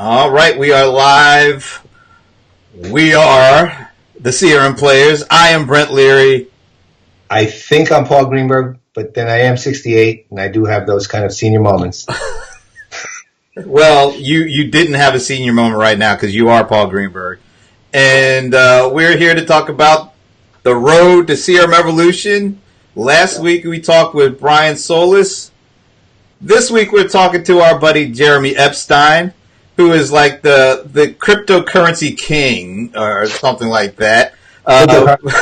All right, we are live. We are the CRM Players. I am Brent Leary. I think I'm Paul Greenberg, but then I am 68, and I do have those kind of senior moments. Well, you didn't have a senior moment right now because you are Paul Greenberg. And we're here to talk about the road to CRM Evolution. Last week we talked with Brian Solis. This week we're talking to our buddy Jeremy Epstein, who is like the cryptocurrency king or something like that.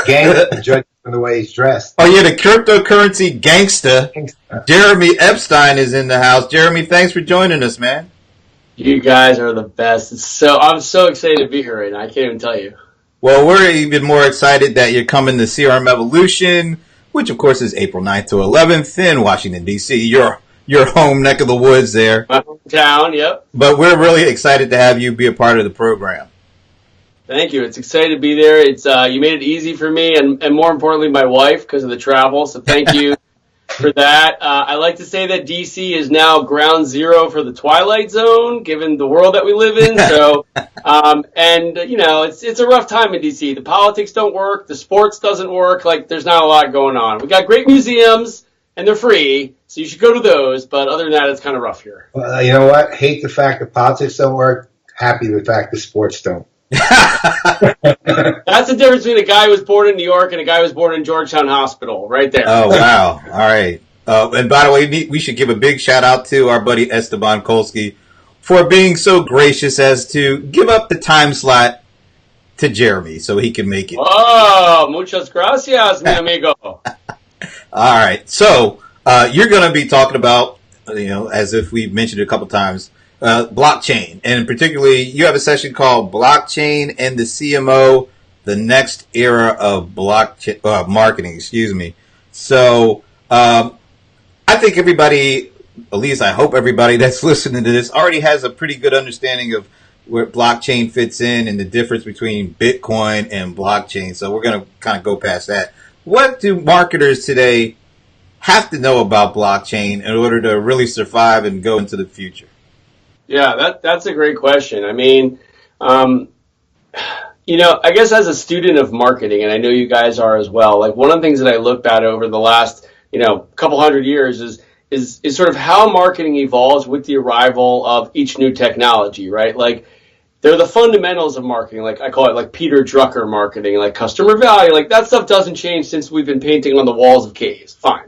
Gang, judging from the way he's dressed. Oh yeah, the cryptocurrency gangster. Jeremy Epstein is in the house. Jeremy, thanks for joining us, man. You guys are the best. I'm so excited to be here right now. I can't even tell you. Well, we're even more excited that you're coming to CRM Evolution, which of course is April 9th to 11th in Washington, D.C. Your home neck of the woods there. My hometown, yep. But we're really excited to have you be a part of the program. Thank you. It's excited to be there. It's you made it easy for me and more importantly, my wife because of the travel. So thank you for that. I like to say that DC is now ground zero for the Twilight Zone, given the world that we live in. So, it's a rough time in DC. The politics don't work. The sports doesn't work. Like, there's not a lot going on. We got great museums, and they're free, so you should go to those. But other than that, it's kind of rough here. Well, you know what? Hate the fact that politics don't work. Happy the fact that sports don't. That's the difference between a guy who was born in New York and a guy who was born in Georgetown Hospital, right there. Oh, wow. All right. And by the way, we should give a big shout out to our buddy Esteban Kolsky for being so gracious as to give up the time slot to Jeremy so he can make it. Oh, muchas gracias, mi amigo. All right. So you're going to be talking about, as if we've mentioned it a couple times, blockchain. And particularly, you have a session called Blockchain and the CMO, the next era of blockchain marketing, excuse me. So I think everybody, at least I hope everybody that's listening to this already has a pretty good understanding of where blockchain fits in and the difference between Bitcoin and blockchain. So we're going to kind of go past that. What do marketers today have to know about blockchain in order to really survive and go into the future? Yeah, that's a great question. I mean, I guess as a student of marketing, and I know you guys are as well, like one of the things that I looked at over the last, couple hundred years is sort of how marketing evolves with the arrival of each new technology, right? Like they're the fundamentals of marketing. Like I call it like Peter Drucker marketing, like customer value, like that stuff doesn't change since we've been painting on the walls of caves. Fine.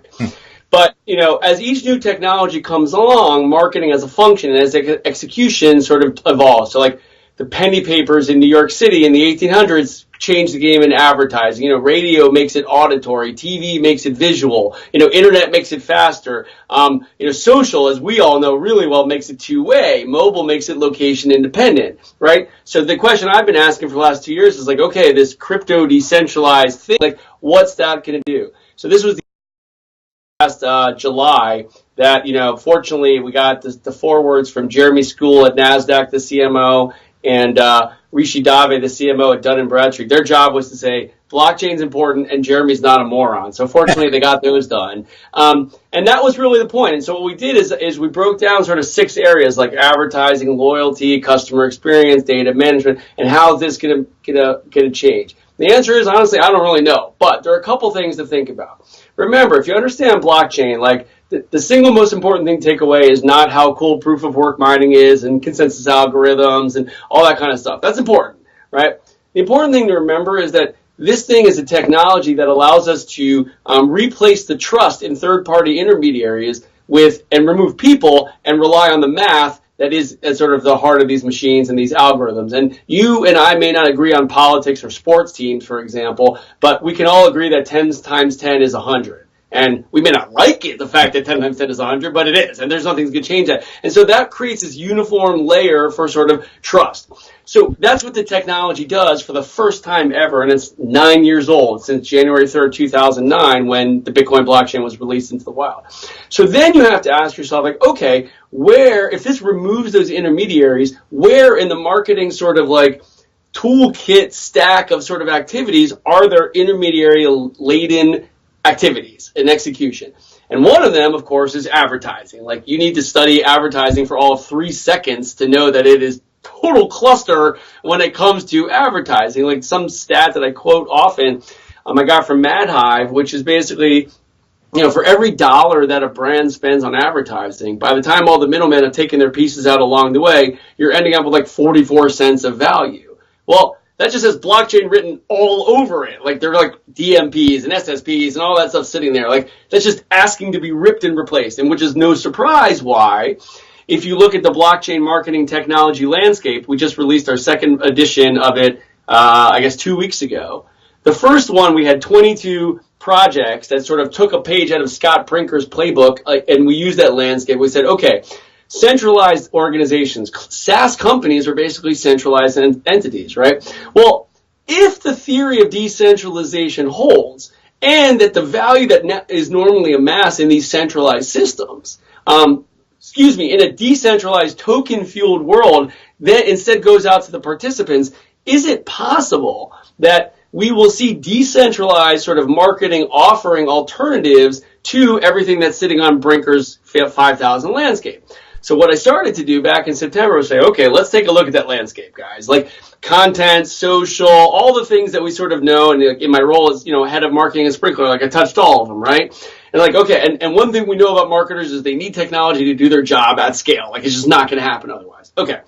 But, as each new technology comes along, marketing as a function and as execution sort of evolves. So like the penny papers in New York City in the 1800s changed the game in advertising. Radio makes it auditory, TV makes it visual, internet makes it faster. Social, as we all know really well, makes it two-way. Mobile makes it location independent, right? So the question I've been asking for the last 2 years is like, okay, this crypto decentralized thing, like what's that going to do? So this was last July that, fortunately we got the forwards from Jeremy School at NASDAQ, the CMO, and Rishi Dave, the CMO at Dun & Bradstreet. Their job was to say, blockchain's important and Jeremy's not a moron. So fortunately they got those done. And that was really the point. And so what we did is we broke down sort of 6 areas like advertising, loyalty, customer experience, data management, and how is this going to change. The answer is, honestly, I don't really know. But there are a couple things to think about. Remember, if you understand blockchain, like the single most important thing to take away is not how cool proof of work mining is and consensus algorithms and all that kind of stuff. That's important, right? The important thing to remember is that this thing is a technology that allows us to replace the trust in third-party intermediaries and remove people and rely on the math that is at sort of the heart of these machines and these algorithms. And you and I may not agree on politics or sports teams, for example, but we can all agree that 10 times 10 is 100. And we may not like it, the fact that 10 times 10 is 100, but it is. And there's nothing that can change that. And so that creates this uniform layer for sort of trust. So that's what the technology does for the first time ever. And it's 9 years old since January 3rd, 2009, when the Bitcoin blockchain was released into the wild. So then you have to ask yourself, like, okay, if this removes those intermediaries, where in the marketing sort of like toolkit stack of sort of activities are there intermediary laden activities and execution? And one of them, of course, is advertising. Like, you need to study advertising for all of 3 seconds to know that it is total cluster when it comes to advertising. Like some stat that I quote often, I got from MadHive, which is basically, for every dollar that a brand spends on advertising, by the time all the middlemen have taken their pieces out along the way, you're ending up with like 44 cents of value. Well, that just has blockchain written all over it. Like they're like DMPs and SSPs and all that stuff sitting there. Like that's just asking to be ripped and replaced, and which is no surprise why. If you look at the blockchain marketing technology landscape, we just released our second edition of it, 2 weeks ago. The first one, we had 22 projects that sort of took a page out of Scott Brinker's playbook, and we used that landscape. We said, okay, centralized organizations, SaaS companies are basically centralized entities, right? Well, if the theory of decentralization holds, and that the value that is normally amassed in these centralized systems, in a decentralized token-fueled world, that instead goes out to the participants, is it possible that we will see decentralized sort of marketing offering alternatives to everything that's sitting on Brinker's 5,000 landscape? So what I started to do back in September was say, okay, let's take a look at that landscape, guys. Like content, social, all the things that we sort of know. And in my role as, head of marketing at Sprinklr, like I touched all of them, right? And like, okay, and one thing we know about marketers is they need technology to do their job at scale. Like it's just not going to happen otherwise. Okay.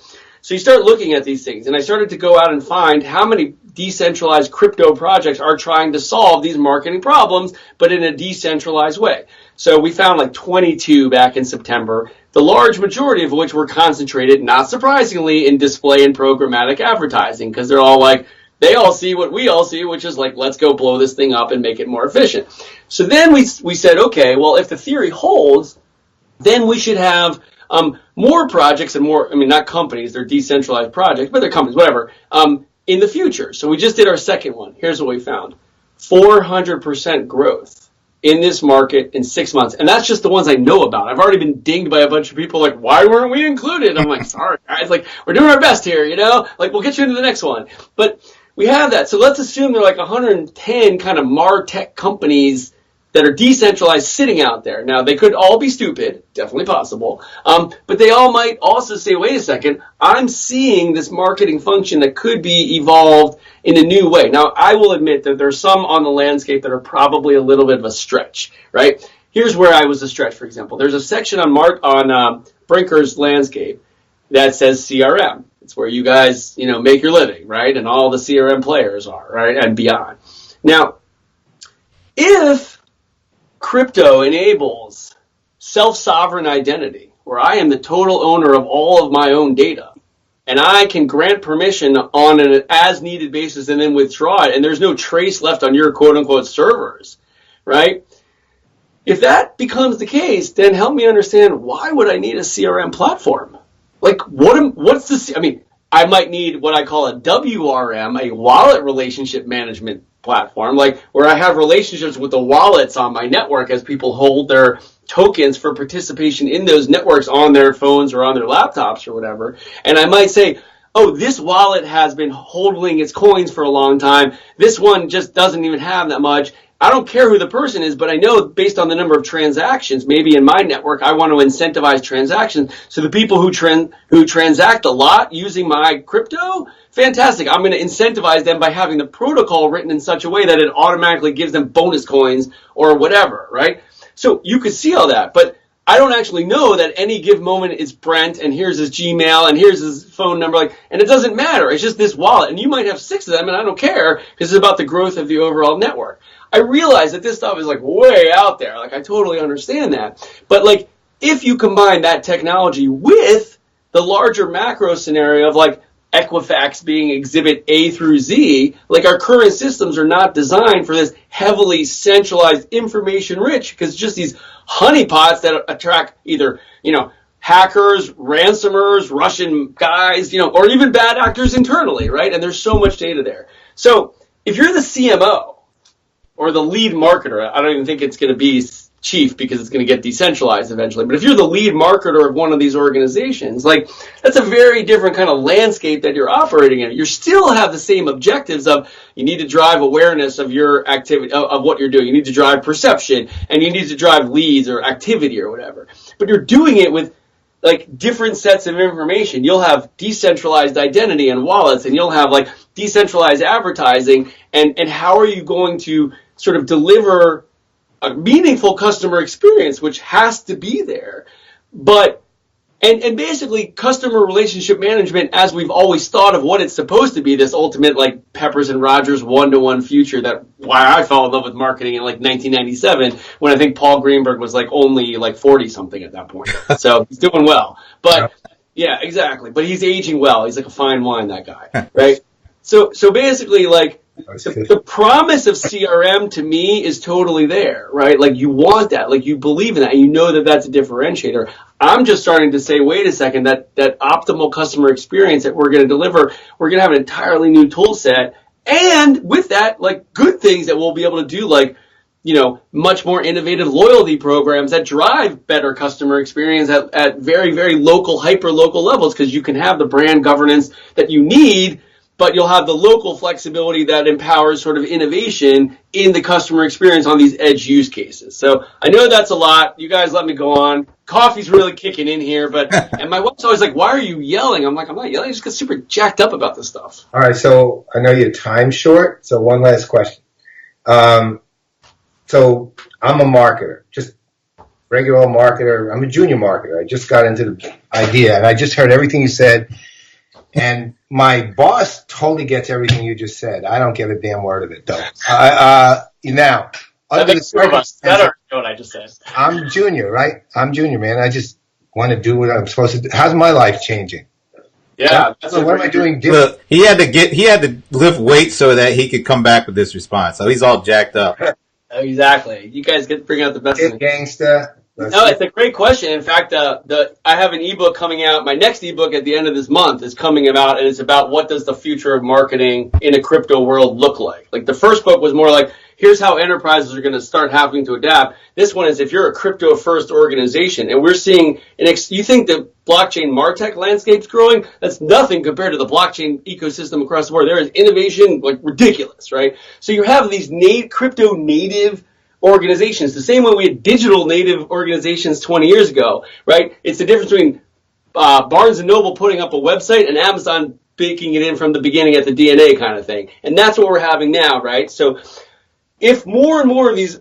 So you start looking at these things, and I started to go out and find how many decentralized crypto projects are trying to solve these marketing problems, but in a decentralized way. So we found like 22 back in September, the large majority of which were concentrated, not surprisingly, in display and programmatic advertising, because they're all like, they all see what we all see, which is like, let's go blow this thing up and make it more efficient. So then we said, okay, well, if the theory holds, then we should have more projects and more, not companies, they're decentralized projects, but they're companies, whatever, in the future. So we just did our second one. Here's what we found. 400% growth in this market in 6 months. And that's just the ones I know about. I've already been dinged by a bunch of people like, why weren't we included? I'm like, sorry, guys, like, we're doing our best here, like, we'll get you into the next one. But we have that. So let's assume there are like 110 kind of MarTech companies that are decentralized sitting out there. Now, they could all be stupid, definitely possible, but they all might also say, wait a second, I'm seeing this marketing function that could be evolved in a new way. Now, I will admit that there's some on the landscape that are probably a little bit of a stretch, right? Here's where I was a stretch, for example. There's a section on Brinker's landscape that says CRM. It's where you guys, make your living, right? And all the CRM players are, right? And beyond. Now, if crypto enables self-sovereign identity, where I am the total owner of all of my own data, and I can grant permission on an as-needed basis and then withdraw it, and there's no trace left on your quote-unquote servers, right? If that becomes the case, then help me understand, why would I need a CRM platform? Like, what's the, I might need what I call a WRM, a wallet relationship management platform, like where I have relationships with the wallets on my network as people hold their tokens for participation in those networks on their phones or on their laptops or whatever. And I might say, oh, this wallet has been holding its coins for a long time. This one just doesn't even have that much. I don't care who the person is, but I know based on the number of transactions, maybe in my network, I want to incentivize transactions. So the people who transact a lot using my crypto, fantastic. I'm going to incentivize them by having the protocol written in such a way that it automatically gives them bonus coins or whatever, right? So you could see all that, but I don't actually know that any given moment it's Brent, and here's his Gmail, and here's his phone number, and it doesn't matter. It's just this wallet, and you might have 6 of them, and I don't care because it's about the growth of the overall network. I realize that this stuff is way out there. I totally understand that. But if you combine that technology with the larger macro scenario of Equifax being exhibit A through Z, our current systems are not designed for this heavily centralized information rich, because just these honeypots that attract either, hackers, ransomers, Russian guys, or even bad actors internally, right? And there's so much data there. So if you're the CMO, or the lead marketer, I don't even think it's going to be chief because it's going to get decentralized eventually. But if you're the lead marketer of one of these organizations, that's a very different kind of landscape that you're operating in. You still have the same objectives of you need to drive awareness of your activity, of what you're doing. You need to drive perception, and you need to drive leads or activity or whatever. But you're doing it with like different sets of information. You'll have decentralized identity and wallets, and you'll have like decentralized advertising. And how are you going to sort of deliver a meaningful customer experience, which has to be there? But and basically customer relationship management, as we've always thought of what it's supposed to be, this ultimate like Peppers and Rogers one-to-one future, that why I fell in love with marketing in like 1997 when I think Paul Greenberg was like only like 40 something at that point. So he's doing well. But yeah, exactly. But he's aging well. He's like a fine wine, that guy, right? So basically like the promise of CRM to me is totally there, right? Like you want that, like you believe in that, and you know that that's a differentiator. I'm just starting to say, wait a second, that optimal customer experience that we're going to deliver, we're going to have an entirely new tool set. And with that, like good things that we'll be able to do, like, you know, much more innovative loyalty programs that drive better customer experience at very, very local, hyper local levels, because you can have the brand governance that you need, but you'll have the local flexibility that empowers sort of innovation in the customer experience on these edge use cases. So I know that's a lot. You guys let me go on. Coffee's really kicking in here, and my wife's always like, why are you yelling? I'm like, I'm not yelling. I just get super jacked up about this stuff. All right, so I know your time's short, so one last question. So I'm a marketer, just regular marketer. I'm a junior marketer. I just got into the idea, and I just heard everything you said. And my boss totally gets everything you just said. I don't get a damn word of it, though. Now, under the circumstances, better know what I just said. I'm junior, right? I'm junior, man. I just want to do what I'm supposed to do. How's my life changing? Yeah. What am I doing different? Look, he had to lift weight so that he could come back with this response. So he's all jacked up. Exactly. You guys get to bring out the best in me. Gangsta. No, it's a great question. In fact, I have an ebook coming out. My next ebook at the end of this month is coming about, and it's about what does the future of marketing in a crypto world look like. Like the first book was more like, here's how enterprises are going to start having to adapt. This one is if you're a crypto first organization, and we're seeing you think the blockchain MarTech landscape's growing? That's nothing compared to the blockchain ecosystem across the board. There is innovation like ridiculous, right? So you have these crypto native organizations, the same way we had digital native organizations 20 years ago, right? It's the difference between Barnes & Noble putting up a website and Amazon baking it in from the beginning at the DNA kind of thing. And that's what we're having now, right? So if more and more of these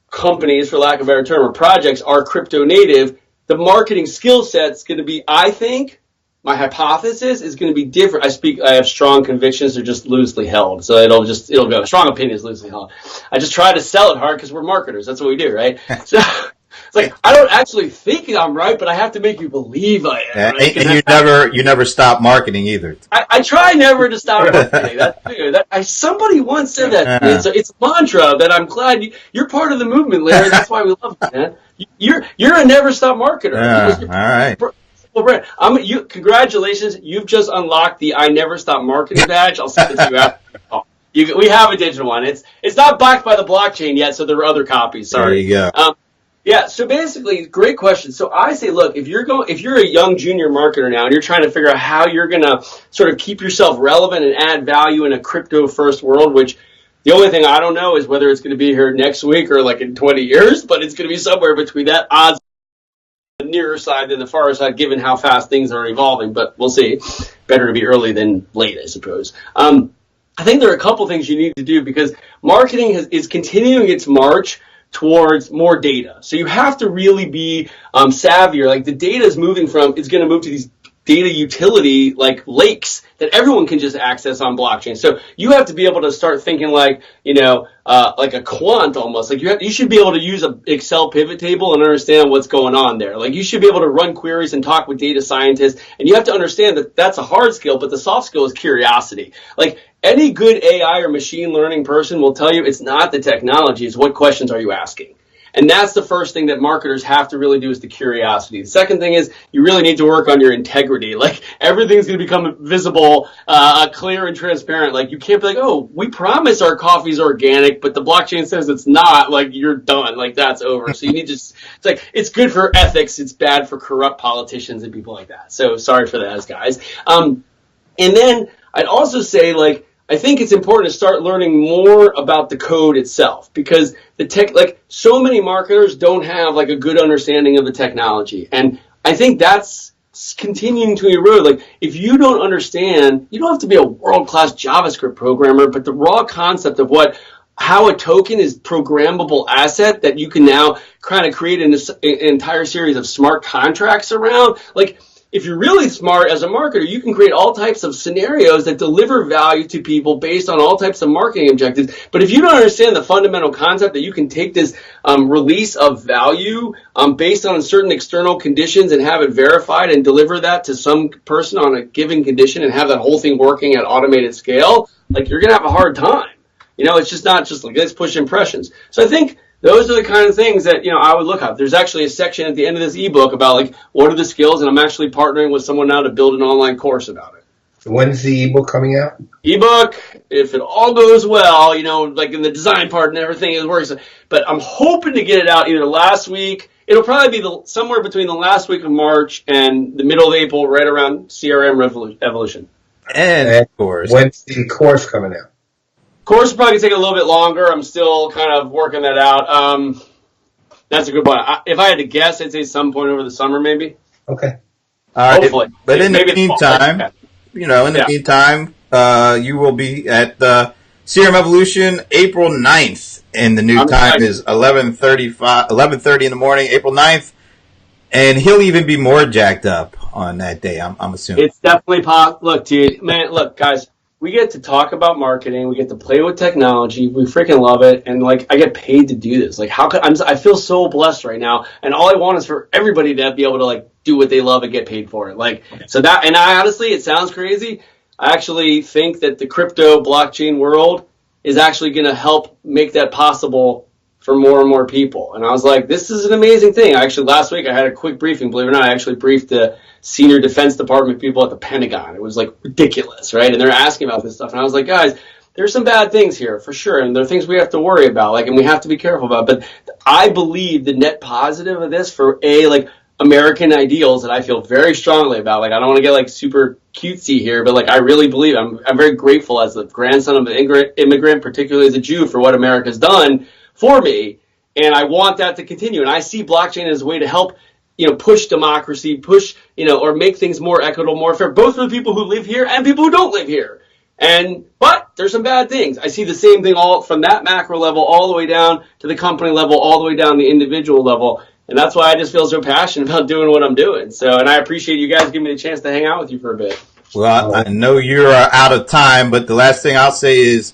companies, for lack of a better term, or projects are crypto native, the marketing skill set's going to be, I think, my hypothesis is going to be different. I have strong convictions. They're just loosely held. So it'll go. Strong opinions loosely held. I just try to sell it hard because we're marketers. That's what we do, right? So it's like, I don't actually think I'm right, but I have to make you believe I am. Right? And you never stop marketing either. I try never to stop marketing. Somebody once said that to me. It's a mantra that I'm glad you're part of the movement, Larry. That's why we love you, man. You're a never stop marketer. All right. Well, Brent, congratulations. You've just unlocked the I Never Stop Marketing badge. I'll send it to you after. We have a digital one. It's not backed by the blockchain yet, so there are other copies. Sorry. There you go. Yeah, so basically, great question. So I say, look, if you're a young junior marketer now and you're trying to figure out how you're going to sort of keep yourself relevant and add value in a crypto-first world, which the only thing I don't know is whether it's going to be here next week or like in 20 years, but it's going to be somewhere between that odds the nearer side than the far side, given how fast things are evolving, but we'll see. Better to be early than late, I suppose. I think there are a couple things you need to do because marketing is continuing its march towards more data. So you have to really be savvier. Like the data is going to move to these data utility like lakes that everyone can just access on blockchain. So you have to be able to start thinking like, like a quant almost. Like you should be able to use an Excel pivot table and understand what's going on there. Like you should be able to run queries and talk with data scientists. And you have to understand that that's a hard skill, but the soft skill is curiosity. Like any good AI or machine learning person will tell you it's not the technology, it's what questions are you asking. And that's the first thing that marketers have to really do is the curiosity. The second thing is you really need to work on your integrity. Like everything's going to become visible, clear and transparent. Like you can't be like, oh, we promise our coffee's organic, but the blockchain says it's not. Like you're done. Like that's over. So you need to, it's like, it's good for ethics. It's bad for corrupt politicians and people like that. So sorry for that, guys. And then I'd also say like, I think it's important to start learning more about the code itself because the tech, like so many marketers don't have like a good understanding of the technology. And I think that's continuing to erode. Like, if you don't understand, you don't have to be a world-class JavaScript programmer, but the raw concept of how a token is programmable asset that you can now kind of create an entire series of smart contracts around. Like, if you're really smart as a marketer, you can create all types of scenarios that deliver value to people based on all types of marketing objectives. But if you don't understand the fundamental concept that you can take this release of value based on certain external conditions and have it verified and deliver that to some person on a given condition and have that whole thing working at automated scale, like, you're going to have a hard time. It's just not just like, let's push impressions. So I think those are the kind of things that, I would look at. There's actually a section at the end of this ebook about, like, what are the skills, and I'm actually partnering with someone now to build an online course about it. When's the ebook coming out? Ebook, if it all goes well, like in the design part and everything, it works. But I'm hoping to get it out either last week. It'll probably be somewhere between the last week of March and the middle of April, right around CRM Evolution. And of course, when's the course coming out? Course will probably take a little bit longer. I'm still kind of working that out. That's a good one. If I had to guess, I'd say some point over the summer, maybe. Okay. All right. Hopefully. But in the Maybe meantime, you will be at the Serum Evolution April 9th, and the new time is 11:30 in the morning, April 9th, and he'll even be more jacked up on that day, I'm assuming. It's definitely Look, dude, man, look, guys. We get to talk about marketing. We get to play with technology. We freaking love it. And, like, I get paid to do this. Like, I feel so blessed right now. And all I want is for everybody to be able to, like, do what they love and get paid for it. Like, so that, and I honestly, it sounds crazy. I actually think that the crypto blockchain world is actually going to help make that possible for more and more people. And I was like, this is an amazing thing. Last week I had a quick briefing. Believe it or not, I actually briefed the senior Defense Department people at the Pentagon. It was, like, ridiculous, right? And they're asking about this stuff. And I was like, guys, there's some bad things here for sure. And there are things we have to worry about, like, and we have to be careful about. But I believe the net positive of this for American ideals that I feel very strongly about. Like, I don't want to get, like, super cutesy here, but, like, I really believe I'm very grateful as the grandson of an immigrant, particularly as a Jew, for what America's done for me. And I want that to continue. And I see blockchain as a way to help, push democracy, or make things more equitable, more fair, both for the people who live here and people who don't live here. But there's some bad things. I see the same thing all from that macro level all the way down to the company level, all the way down the individual level. And that's why I just feel so passionate about doing what I'm doing. So, and I appreciate you guys giving me the chance to hang out with you for a bit. Well, I know you're out of time, but the last thing I'll say is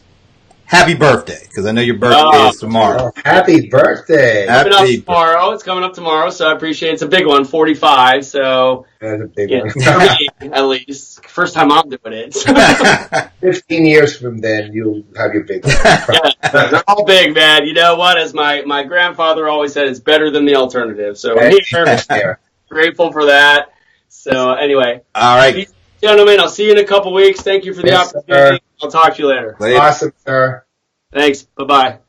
happy birthday, because I know your birthday is tomorrow. Happy birthday. It's coming up tomorrow, so I appreciate it. It's a big one, 45, so that's a big one. For me, at least. First time I'm doing it. 15 years from then, you'll have your big one. Yeah, they're all big, man. You know what? As my grandfather always said, it's better than the alternative. So I'm here. Grateful for that. So anyway. All right. Gentlemen, I'll see you in a couple weeks. Thank you for the opportunity. I'll talk to you later. Awesome, sir. Thanks. Bye-bye.